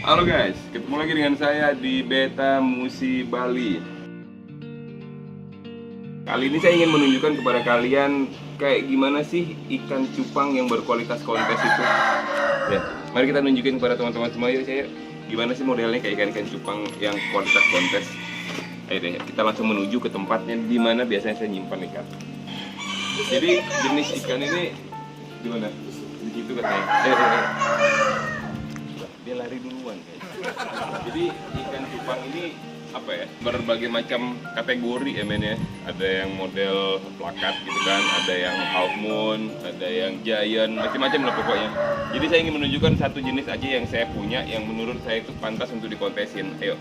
Halo guys, ketemu lagi dengan saya di Beta Musi Bali. Kali ini saya ingin menunjukkan kepada kalian kayak gimana sih ikan cupang yang berkualitas kontes itu. Ya, mari kita nunjukin kepada teman-teman semua yuk, saya. Gimana sih modelnya kayak ikan-ikan cupang yang kualitas kontes. Ayo deh, kita langsung menuju ke tempatnya di mana biasanya saya nyimpan ikan. Jadi jenis ikan ini gimana? Di situ katanya. Dia lari duluan guys. Jadi ikan cupang ini apa ya, berbagai macam kategori ya men ya. Ada yang model plakat gitu kan, ada yang half moon, ada yang giant, macam-macam lah pokoknya. Jadi saya ingin menunjukkan satu jenis aja yang saya punya yang menurut saya itu pantas untuk dikontesin. Ayo.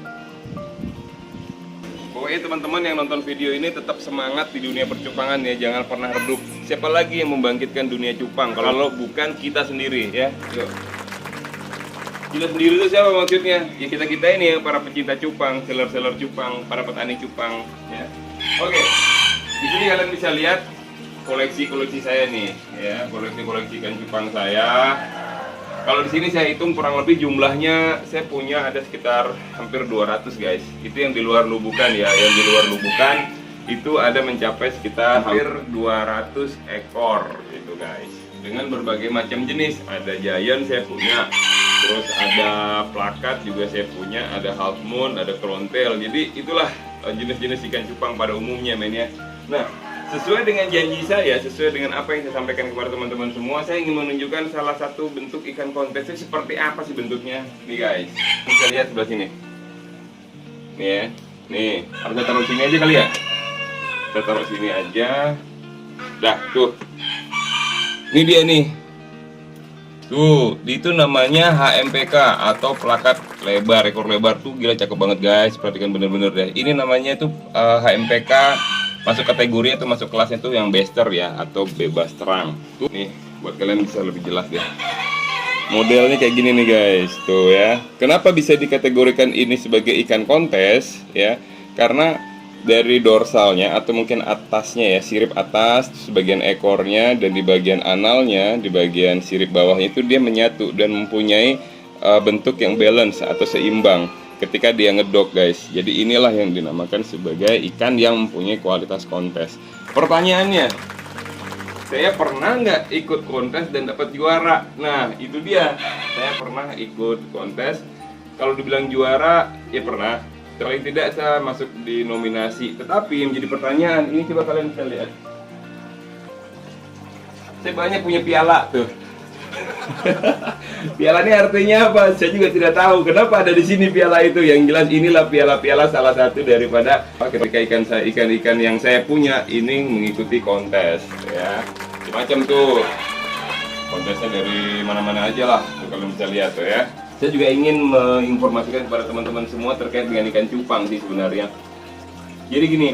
Pokoknya teman-teman yang nonton video ini tetap semangat di dunia percupangan ya, jangan pernah redup. Siapa lagi yang membangkitkan dunia cupang kalau bukan kita sendiri ya. Yuk. Kita sendiri itu siapa maksudnya? Ya kita-kita ini ya, para pecinta cupang, seller-seller cupang, para petani cupang ya. Oke. Di sini kalian bisa lihat koleksi-koleksi saya nih ya, koleksi-koleksi ikan cupang saya. Kalau di sini saya hitung kurang lebih jumlahnya saya punya ada sekitar hampir 200 guys. Itu yang di luar lubukan ya, yang di luar lubukan itu ada mencapai sekitar hampir 200 ekor gitu guys. Dengan berbagai macam jenis, ada giant saya punya, terus ada plakat juga saya punya, ada half moon, ada krontel. Jadi itulah jenis-jenis ikan cupang pada umumnya men ya. Nah, sesuai dengan janji saya, sesuai dengan apa yang saya sampaikan kepada teman-teman semua, saya ingin menunjukkan salah satu bentuk ikan kontesnya seperti apa sih bentuknya. Nih guys, bisa lihat sebelah sini. Nih ya, nih, harus saya taruh sini aja kali ya. Kita taruh sini aja. Dah, tuh. Ini dia nih. Tuh, itu namanya HMPK atau plakat lebar, ekor lebar tuh gila cakep banget guys. Perhatikan bener-bener deh. Ini namanya tuh HMPK. Masuk kategori atau masuk kelasnya tuh yang bester ya, atau bebas terang. Tuh nih, buat kalian bisa lebih jelas deh. Modelnya kayak gini nih guys, tuh ya. Kenapa bisa dikategorikan ini sebagai ikan kontes ya? Karena dari dorsalnya atau mungkin atasnya ya, sirip atas, sebagian ekornya dan di bagian analnya, di bagian sirip bawahnya itu dia menyatu dan mempunyai bentuk yang balance atau seimbang ketika dia ngedok guys. Jadi inilah yang dinamakan sebagai ikan yang mempunyai kualitas kontes. Pertanyaannya, saya pernah nggak ikut kontes dan dapat juara? Nah itu dia, saya pernah ikut kontes. Kalau dibilang juara, ya pernah. Paling tidak saya masuk di nominasi. Tetapi yang menjadi pertanyaan, ini coba kalian bisa lihat. Saya banyak punya piala tuh. Piala ini artinya apa? Saya juga tidak tahu. Kenapa ada di sini piala itu? Yang jelas inilah piala-piala salah satu daripada ketika ikan-ikan yang saya punya ini mengikuti kontes ya. Macam tuh. Kontesnya dari mana-mana aja lah. Tuh, kalian bisa lihat tuh ya. Saya juga ingin menginformasikan kepada teman-teman semua terkait dengan ikan cupang sih sebenarnya. Jadi gini,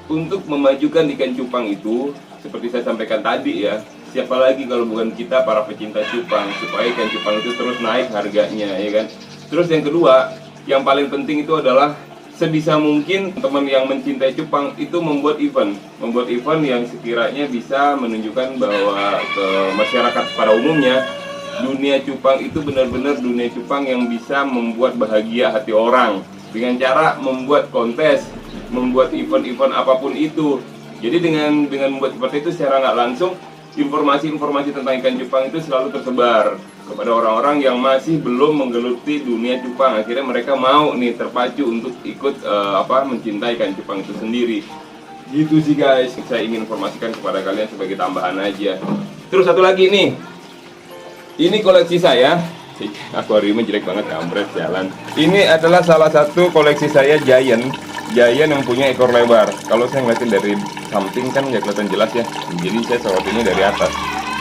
untuk memajukan ikan cupang itu seperti saya sampaikan tadi ya, siapa lagi kalau bukan kita para pecinta cupang, supaya ikan cupang itu terus naik harganya ya kan. Terus yang kedua, yang paling penting itu adalah sebisa mungkin teman yang mencintai cupang itu membuat event yang sekiranya bisa menunjukkan bahwa ke masyarakat pada umumnya dunia cupang itu benar-benar dunia cupang yang bisa membuat bahagia hati orang dengan cara membuat kontes, membuat event-event apapun itu. Jadi dengan membuat seperti itu secara nggak langsung informasi-informasi tentang ikan cupang itu selalu tersebar kepada orang-orang yang masih belum menggeluti dunia cupang. Akhirnya mereka mau nih terpacu untuk ikut mencintai ikan cupang itu sendiri. Gitu sih guys, saya ingin informasikan kepada kalian sebagai tambahan aja. Terus satu lagi nih, ini koleksi saya. Akuariumnya jelek banget, kampret jalan. Ini adalah salah satu koleksi saya giant yang punya ekor lebar. Kalau saya ngeliatin dari samping kan nggak kelihatan jelas ya. Jadi saya sorotinnya dari atas.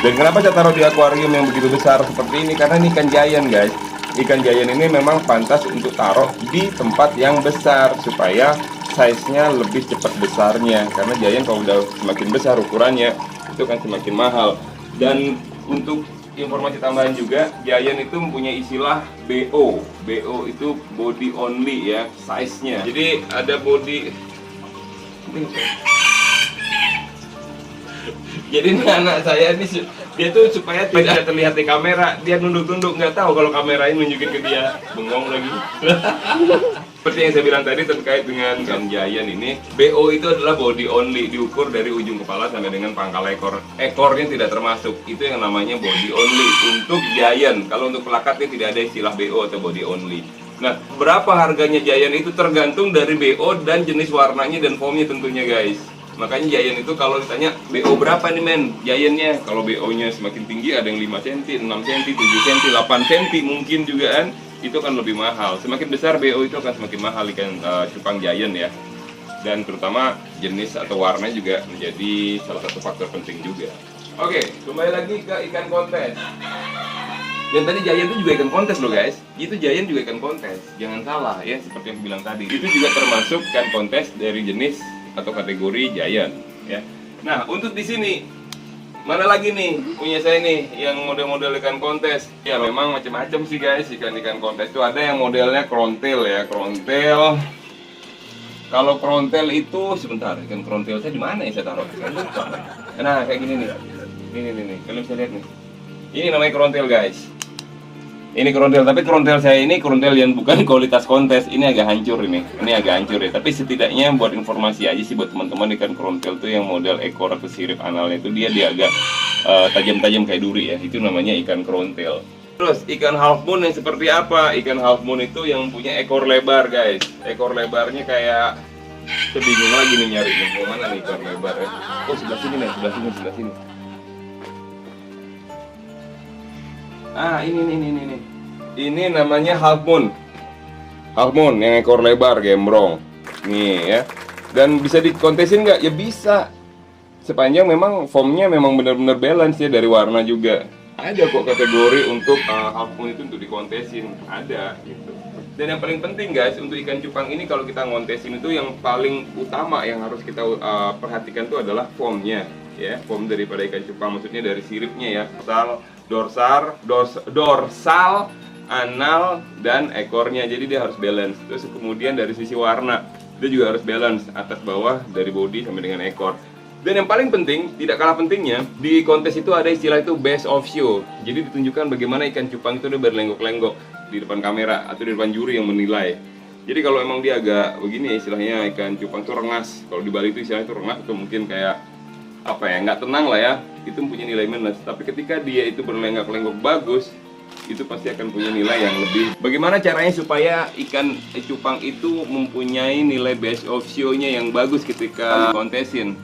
Dan kenapa saya taruh di akuarium yang begitu besar seperti ini? Karena ini ikan giant guys. Ikan giant ini memang pantas untuk taruh di tempat yang besar supaya size-nya lebih cepat besarnya. Karena giant kalau udah semakin besar ukurannya itu kan semakin mahal. Dan untuk informasi tambahan juga, giant itu mempunyai istilah BO. BO itu body only ya, size-nya. Jadi ada body Jadi ini anak saya ini dia tuh supaya tidak terlihat di kamera, dia nunduk-nunduk, nggak tahu kalau kamera ini nunjukin ke dia, bengong lagi. Seperti yang saya bilang tadi terkait dengan Giant ini, BO itu adalah body only, diukur dari ujung kepala sampai dengan pangkal ekor. Ekornya tidak termasuk, itu yang namanya body only untuk Giant. Kalau untuk plakatnya tidak ada istilah BO atau body only. Nah, berapa harganya Giant itu tergantung dari BO dan jenis warnanya dan foamnya tentunya guys. Makanya Giant itu kalau ditanya BO berapa nih men Giantnya, kalau BO-nya semakin tinggi ada yang 5 cm, 6 cm, 7 cm, 8 cm mungkin juga kan, itu kan lebih mahal. Semakin besar BO itu akan semakin mahal ikan cupang Giant ya. Dan terutama jenis atau warna juga menjadi salah satu faktor penting juga. Oke, kembali lagi ke ikan kontes. Dan tadi Giant itu juga ikan kontes loh guys. Itu Giant juga ikan kontes. Jangan salah ya, seperti yang aku bilang tadi. Itu juga termasuk ikan kontes dari jenis atau kategori Giant ya. Nah, untuk di sini mana lagi nih punya saya nih yang model-model ikan kontes. Ya memang macam-macam sih guys ikan-ikan kontes itu. Ada yang modelnya krontel ya, krontel. Kalau krontel itu sebentar, ikan krontel saya di mana ya saya taruh? Saya lupa. Nah, kayak gini nih. Nih. Kalian bisa lihat nih. Ini namanya krontel guys. Ini krontel, tapi krontel saya ini krontel yang bukan kualitas kontes. Ini agak hancur ini agak hancur ya. Tapi setidaknya buat informasi aja sih buat teman-teman, ikan krontel tuh yang model ekor atau sirip analnya itu dia agak tajam-tajam kayak duri ya. Itu namanya ikan krontel. Terus ikan half moon yang seperti apa? Ikan half moon itu yang punya ekor lebar guys. Ekor lebarnya kayak, saya bingung lagi nih nyarinya. Mau mana nih ekor lebar ya? Oh sebelah sini nih, sebelah sini. Ah ini. Ini namanya half moon. Half moon yang ekor lebar gembrong. Nih ya. Dan bisa dikontesin nggak? Ya bisa. Sepanjang memang foamnya memang benar-benar balance ya, dari warna juga. Ada kok kategori untuk half moon itu untuk dikontesin. Ada gitu. Dan yang paling penting guys untuk ikan cupang ini kalau kita ngontesin itu yang paling utama yang harus kita perhatikan itu adalah foamnya ya. Foam daripada ikan cupang maksudnya dari siripnya ya. Dorsal, anal, dan ekornya. Jadi dia harus balance. Terus kemudian dari sisi warna dia juga harus balance, atas bawah dari body sampai dengan ekor. Dan yang paling penting, tidak kalah pentingnya, di kontes itu ada istilah itu best of show. Jadi ditunjukkan bagaimana ikan cupang itu dia berlenggok-lenggok di depan kamera atau di depan juri yang menilai. Jadi kalau emang dia agak begini istilahnya ikan cupang itu rengas. Kalau di Bali itu istilahnya itu rengas atau mungkin kayak apa ya, nggak tenang lah ya, itu punya nilai minus. Tapi ketika dia itu berlenggak-lenggok bagus, itu pasti akan punya nilai yang lebih. Bagaimana caranya supaya ikan cupang itu mempunyai nilai best of show-nya yang bagus ketika kontesin?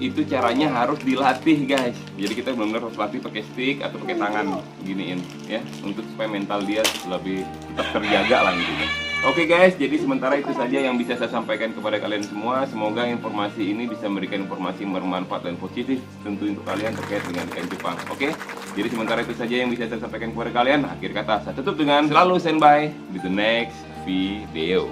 Itu caranya harus dilatih guys. Jadi kita benar-benar harus latih pakai stick atau pakai tangan giniin ya, untuk supaya mental dia lebih tetap terjaga lah gitu. Oke guys, jadi sementara itu saja yang bisa saya sampaikan kepada kalian semua. Semoga informasi ini bisa memberikan informasi yang bermanfaat dan positif tentu untuk kalian terkait dengan ikan cupang. Oke, jadi sementara itu saja yang bisa saya sampaikan kepada kalian. Akhir kata saya tutup dengan selalu standby with the next video.